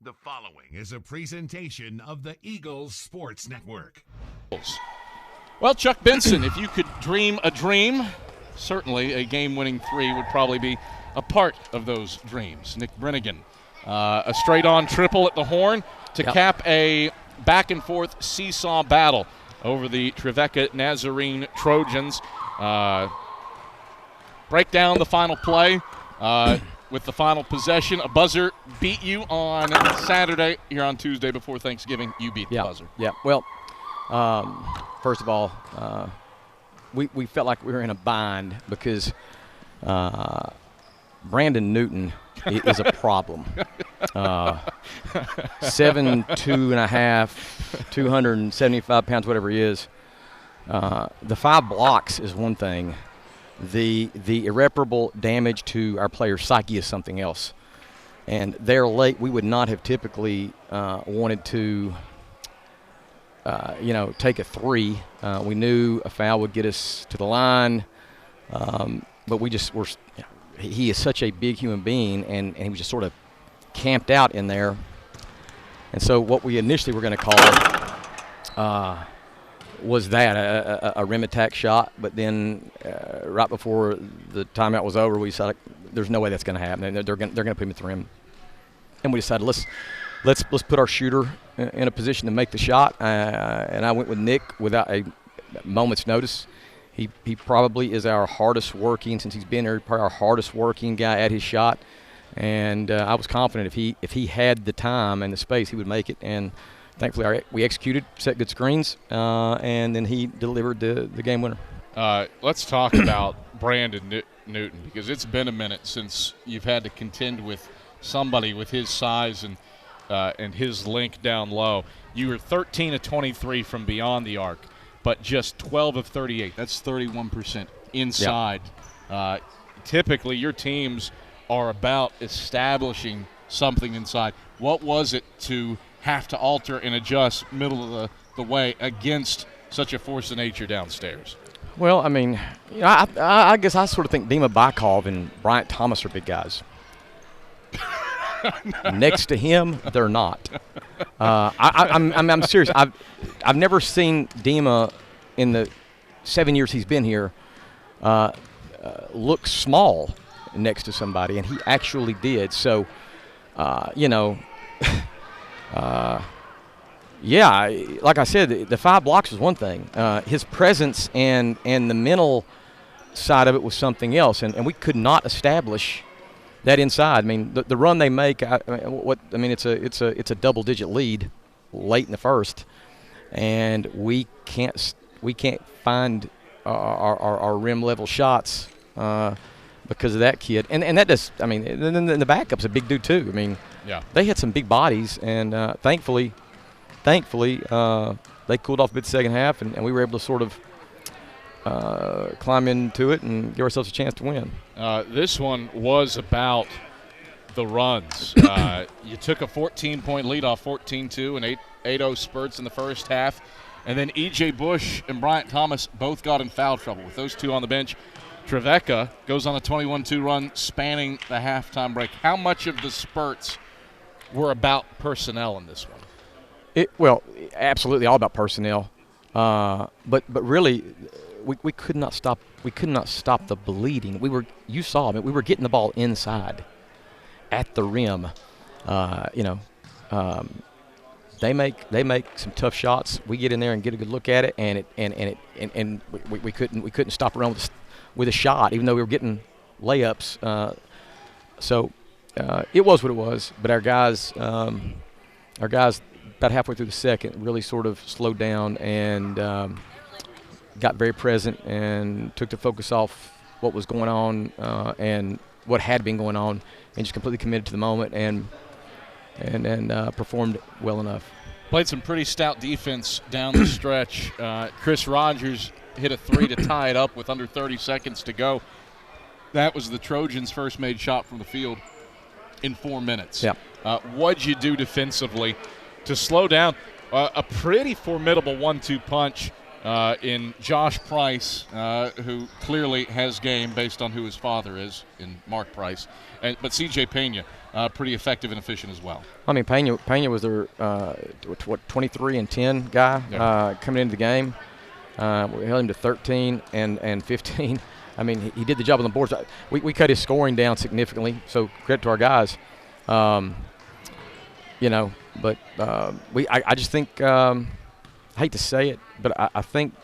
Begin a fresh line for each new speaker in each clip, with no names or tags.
The following is a presentation of the Eagles Sports Network.
Well, Chuck Benson, if you could dream a dream, certainly a game-winning three would probably be a part of those dreams. Nick Brennigan, a straight-on triple at the horn to cap a back-and-forth seesaw battle over the Trevecca Nazarene Trojans. Break down the final play with the final possession. A buzzer beat you on Saturday. Here on Tuesday before Thanksgiving, you beat the buzzer.
Yeah, well, first of all, we felt like we were in a bind because Brandon Newton is a problem. 7'2.5", 275 pounds, whatever he is. The 5 blocks is one thing. The irreparable damage to our players' psyche is something else. And they're late. We would not have typically wanted to, take a 3. We knew a foul would get us to the line, but we just were. He is such a big human being, and he was just sort of camped out in there. And so what we initially were going to call was that a rim attack shot, but then right before the timeout was over, we decided there's no way that's going to happen. They're going to put him at the rim, and we decided let's put our shooter in a position to make the shot. And I went with Nick without a moment's notice. He probably is our hardest working, since he's been here, probably our hardest working guy at his shot. And I was confident if he had the time and the space, he would make it. And thankfully, we executed, set good screens, and then he delivered the game winner.
Let's talk about Brandon Newton, because it's been a minute since you've had to contend with somebody with his size and his length down low. You were 13 of 23 from beyond the arc, but just 12 of 38. That's 31% inside. Yep. Typically, your teams are about establishing something inside. What was it to have to alter and adjust middle of the way against such a force of nature downstairs?
Well, I mean, I guess I sort of think Dima Bykov and Bryant Thomas are big guys. Next to him, they're not. I'm serious. I've never seen Dima in the 7 years he's been here look small next to somebody, and he actually did. So, yeah, like I said, the 5 blocks was one thing. His presence and the mental side of it was something else, and we could not establish that inside. I mean, the run they make, it's a double-digit lead late in the first, and we can't find our rim level shots because of that kid. And that just, I mean, and the backup's a big dude too. I mean, yeah, they had some big bodies, and thankfully, they cooled off a bit second half, and we were able to sort of climb into it and give ourselves a chance to win.
This one was about the runs. You took a 14-point lead off 14-2 and 8-0 spurts in the first half, and then E.J. Bush and Bryant Thomas both got in foul trouble. With those two on the bench, Trevecca goes on a 21-2 run spanning the halftime break. How much of the spurts were about personnel in this one?
Well, absolutely all about personnel. But really, we could not stop. We could not stop the bleeding. You saw it. We were getting the ball inside, at the rim. They make some tough shots. We get in there and get a good look at it, and we couldn't stop around with a shot, even though we were getting layups. So it was what it was. But our guys, about halfway through the second, really sort of slowed down and got very present and took the focus off what was going on and what had been going on, and just completely committed to the moment and performed well enough.
Played some pretty stout defense down the stretch. Chris Rogers hit a 3 to tie it up with under 30 seconds to go. That was the Trojans' first made shot from the field in 4 minutes.
Yeah.
What'd you do defensively to slow down a pretty formidable 1-2 punch in Josh Price, who clearly has game based on who his father is in Mark Price. But C.J. Pena, pretty effective and efficient as well.
I mean, Pena was their 23-10 guy coming into the game. We held him to 13 and 15. I mean, he did the job on the boards. We cut his scoring down significantly, so credit to our guys. But I just think I hate to say it, but I think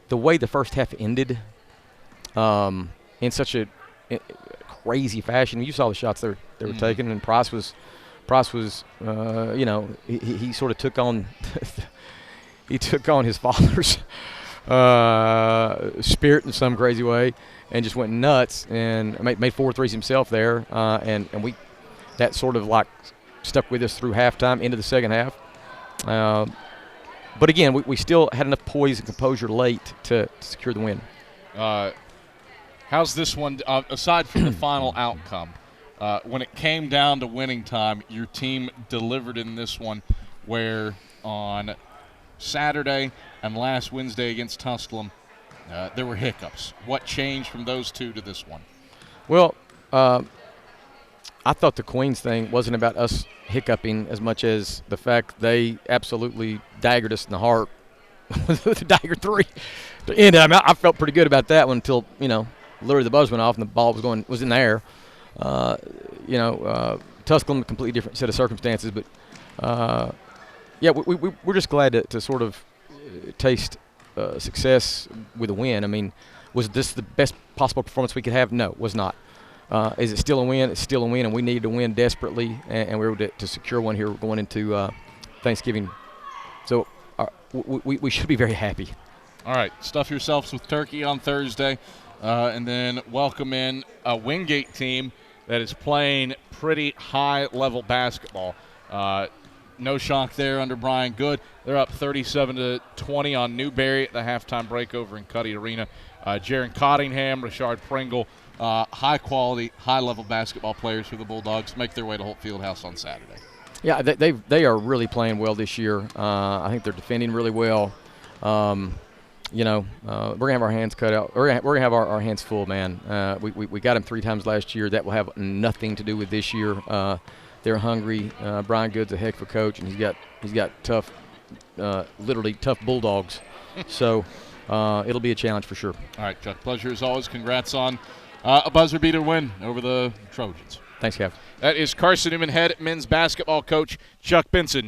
the way the first half ended in such a crazy fashion. You saw the shots they were taking, and Price was he sort of took on his father's spirit in some crazy way and just went nuts and made 4 threes himself there, and we that sort of like stuck with us through halftime into the second half. But again, we still had enough poise and composure late to secure the win.
How's this one, aside from the final outcome, when it came down to winning time, your team delivered in this one, where on Saturday and last Wednesday against Tusculum, there were hiccups. What changed from those two to this one?
Well, I thought the Queens thing wasn't about us hiccuping as much as the fact they absolutely daggered us in the heart with the dagger 3 to end it. I mean, I felt pretty good about that one until, literally the buzz went off and the ball was in the air. Tusculum, a completely different set of circumstances, but we're just glad to sort of taste success with a win. I mean, was this the best possible performance we could have? No, it was not. Is it still a win? It's still a win, and we needed to win desperately, and we were able to secure one here going into Thanksgiving. So we should be very happy.
All right, stuff yourselves with turkey on Thursday, and then welcome in a Wingate team that is playing pretty high-level basketball. No shock there under Brian Good. They're up 37-20 on Newberry at the halftime break over in Cuddy Arena. Jaron Cottingham, Rashard Pringle, high-quality, high-level basketball players for the Bulldogs make their way to Holt Fieldhouse on Saturday.
Yeah, they are really playing well this year. I think they're defending really well. We're gonna have our hands cut out. We're gonna have our hands full, man. We got them 3 times last year. That will have nothing to do with this year. They're hungry. Brian Good's a heck of a coach, and he's got tough, literally tough Bulldogs. So it'll be a challenge for sure.
All right, Chuck. Pleasure as always. Congrats on a buzzer beater win over the Trojans.
Thanks, Kev.
That is Carson-Newman head men's basketball coach Chuck Benson.